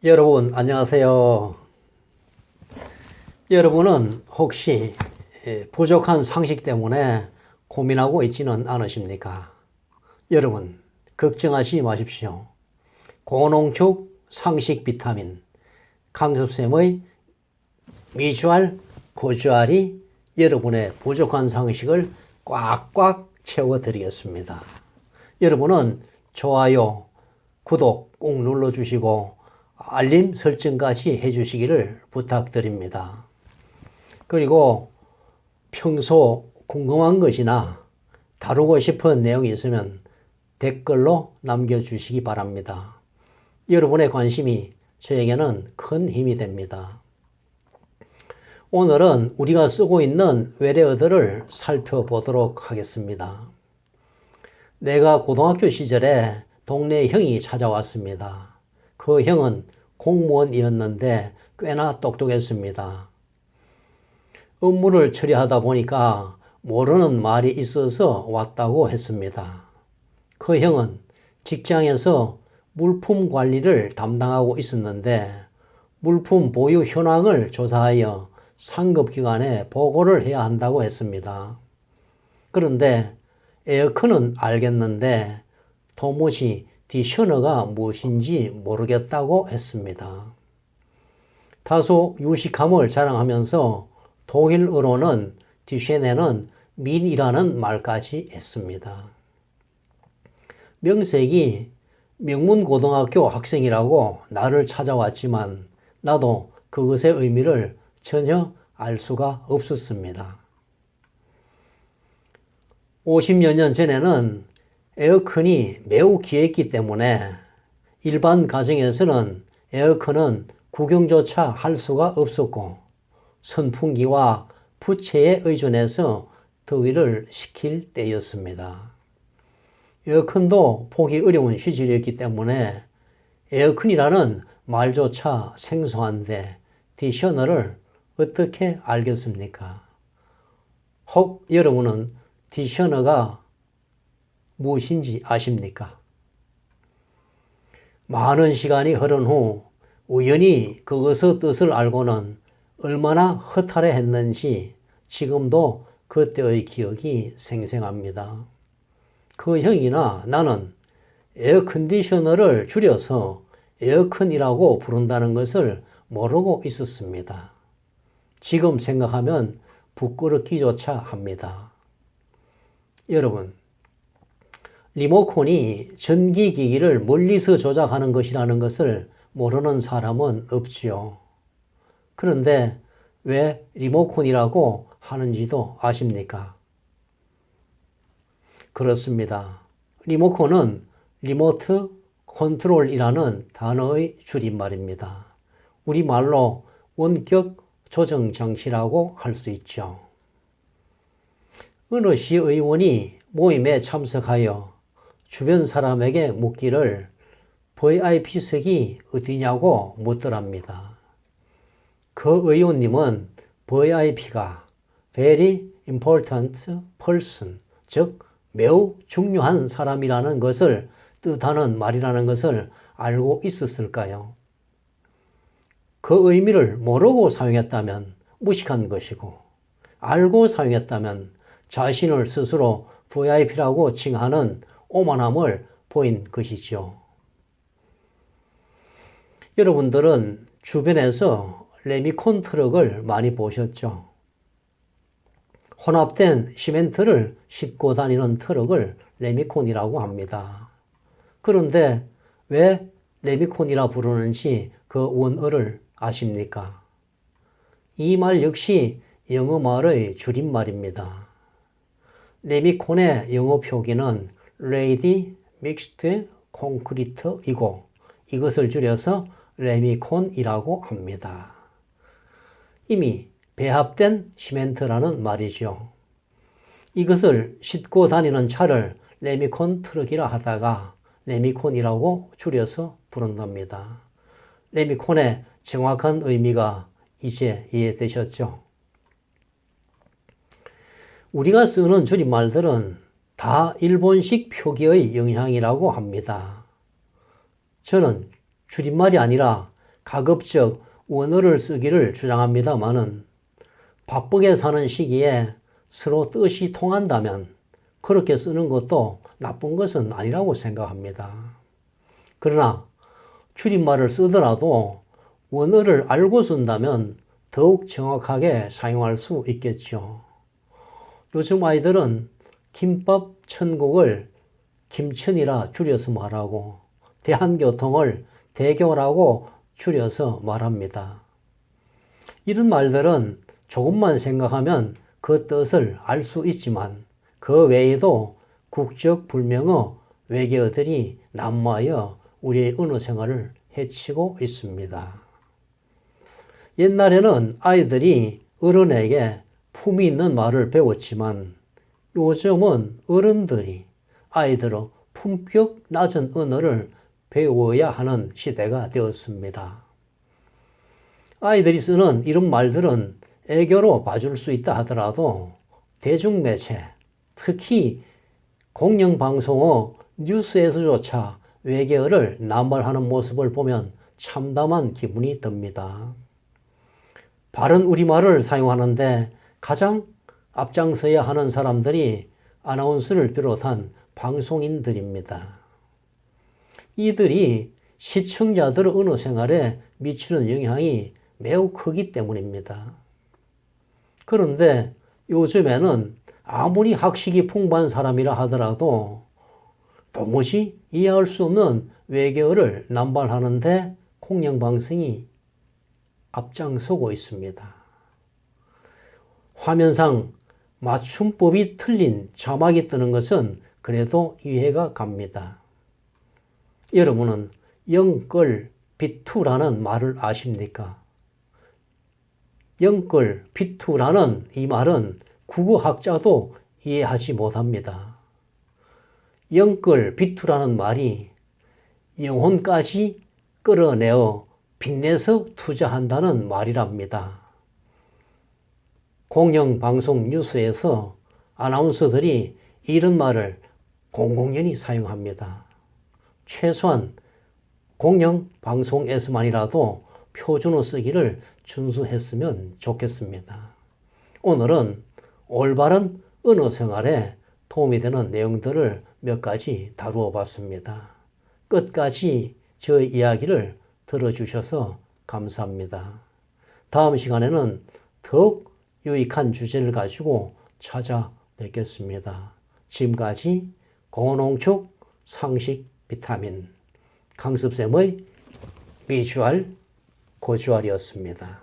여러분 안녕하세요. 여러분은 혹시 부족한 상식 때문에 고민하고 있지는 않으십니까? 여러분 걱정하지 마십시오. 고농축 상식 비타민 강습쌤의 미주알 고주알이 여러분의 부족한 상식을 꽉꽉 채워드리겠습니다. 여러분은 좋아요, 구독 꼭 눌러주시고 알림 설정까지 해주시기를 부탁드립니다. 그리고 평소 궁금한 것이나 다루고 싶은 내용이 있으면 댓글로 남겨주시기 바랍니다. 여러분의 관심이 저에게는 큰 힘이 됩니다. 오늘은 우리가 쓰고 있는 외래어들을 살펴보도록 하겠습니다. 내가 고등학교 시절에 동네 형이 찾아왔습니다. 그 형은 공무원이었는데 꽤나 똑똑했습니다. 업무를 처리하다 보니까 모르는 말이 있어서 왔다고 했습니다. 그 형은 직장에서 물품 관리를 담당하고 있었는데 물품 보유 현황을 조사하여 상급기관에 보고를 해야 한다고 했습니다. 그런데 에어컨은 알겠는데 도무지 디셔너가 무엇인지 모르겠다고 했습니다. 다소 유식함을 자랑하면서 독일어로는 디쉐네는 민이라는 말까지 했습니다. 명색이 명문고등학교 학생이라고 나를 찾아왔지만 나도 그것의 의미를 전혀 알 수가 없었습니다. 50여 년 전에는 에어컨이 매우 귀했기 때문에 일반 가정에서는 에어컨은 구경조차 할 수가 없었고 선풍기와 부채에 의존해서 더위를 식힐 때였습니다. 에어컨도 보기 어려운 시절이었기 때문에 에어컨이라는 말조차 생소한데 디셔너를 어떻게 알겠습니까? 혹 여러분은 디셔너가 무엇인지 아십니까? 많은 시간이 흐른 후 우연히 그것의 뜻을 알고는 얼마나 허탈해했는지 지금도 그때의 기억이 생생합니다. 그 형이나 나는 에어컨디셔너를 줄여서 에어컨이라고 부른다는 것을 모르고 있었습니다. 지금 생각하면 부끄럽기조차 합니다. 여러분, 리모컨이 전기기기를 멀리서 조작하는 것이라는 것을 모르는 사람은 없지요. 그런데 왜 리모컨이라고 하는지도 아십니까? 그렇습니다. 리모컨은 리모트 컨트롤이라는 단어의 줄임말입니다. 우리말로 원격 조정 장치라고 할 수 있죠. 어느 시의원이 모임에 참석하여 주변 사람에게 묻기를 VIP석이 어디냐고 묻더랍니다. 그 의원님은 VIP가 Very Important Person, 즉 매우 중요한 사람이라는 것을 뜻하는 말이라는 것을 알고 있었을까요? 그 의미를 모르고 사용했다면 무식한 것이고 알고 사용했다면 자신을 스스로 VIP라고 칭하는 오만함을 보인 것이죠. 여러분들은 주변에서 레미콘 트럭을 많이 보셨죠? 혼합된 시멘트를 싣고 다니는 트럭을 레미콘이라고 합니다. 그런데 왜 레미콘이라 부르는지 그 원어를 아십니까? 이 말 역시 영어 말의 줄임말입니다. 레미콘의 영어 표기는 Ready Mixed Concrete이고 이것을 줄여서 레미콘이라고 합니다. 이미 배합된 시멘트라는 말이죠. 이것을 싣고 다니는 차를 레미콘 트럭이라 하다가 레미콘이라고 줄여서 부른답니다. 레미콘의 정확한 의미가 이제 이해되셨죠? 우리가 쓰는 줄임말들은 다 일본식 표기의 영향이라고 합니다. 저는 줄임말이 아니라 가급적 원어를 쓰기를 주장합니다마는 바쁘게 사는 시기에 서로 뜻이 통한다면 그렇게 쓰는 것도 나쁜 것은 아니라고 생각합니다. 그러나 줄임말을 쓰더라도 원어를 알고 쓴다면 더욱 정확하게 사용할 수 있겠죠. 요즘 아이들은 김밥 천국을 김천이라 줄여서 말하고 대한교통을 대교라고 줄여서 말합니다. 이런 말들은 조금만 생각하면 그 뜻을 알 수 있지만 그 외에도 국적불명어 외계어들이 난무하여 우리의 언어 생활을 해치고 있습니다. 옛날에는 아이들이 어른에게 품위 있는 말을 배웠지만 요즘은 어른들이 아이들의 품격 낮은 언어를 배워야 하는 시대가 되었습니다. 아이들이 쓰는 이런 말들은 애교로 봐줄 수 있다 하더라도 대중매체, 특히 공영방송의 뉴스에서조차 외계어를 남발하는 모습을 보면 참담한 기분이 듭니다. 바른 우리말을 사용하는데 가장 앞장서야 하는 사람들이 아나운서를 비롯한 방송인들입니다. 이들이 시청자들의 언어 생활에 미치는 영향이 매우 크기 때문입니다. 그런데 요즘에는 아무리 학식이 풍부한 사람이라 하더라도 도무지 이해할 수 없는 외계어를 남발하는데 공영방송이 앞장서고 있습니다. 화면상 맞춤법이 틀린 자막이 뜨는 것은 그래도 이해가 갑니다. 여러분은 영끌 비투라는 말을 아십니까? 영끌 비투라는 이 말은 국어학자도 이해하지 못합니다. 영끌 비투라는 말이 영혼까지 끌어내어 빚내서 투자한다는 말이랍니다. 공영방송 뉴스에서 아나운서들이 이런 말을 공공연히 사용합니다. 최소한 공영방송에서만이라도 표준어 쓰기를 준수했으면 좋겠습니다. 오늘은 올바른 언어 생활에 도움이 되는 내용들을 몇 가지 다루어 봤습니다. 끝까지 저의 이야기를 들어주셔서 감사합니다. 다음 시간에는 더욱 유익한 주제를 가지고 찾아뵙겠습니다. 지금까지 고농축 상식 비타민 강습쌤의 미주알 고주알이었습니다.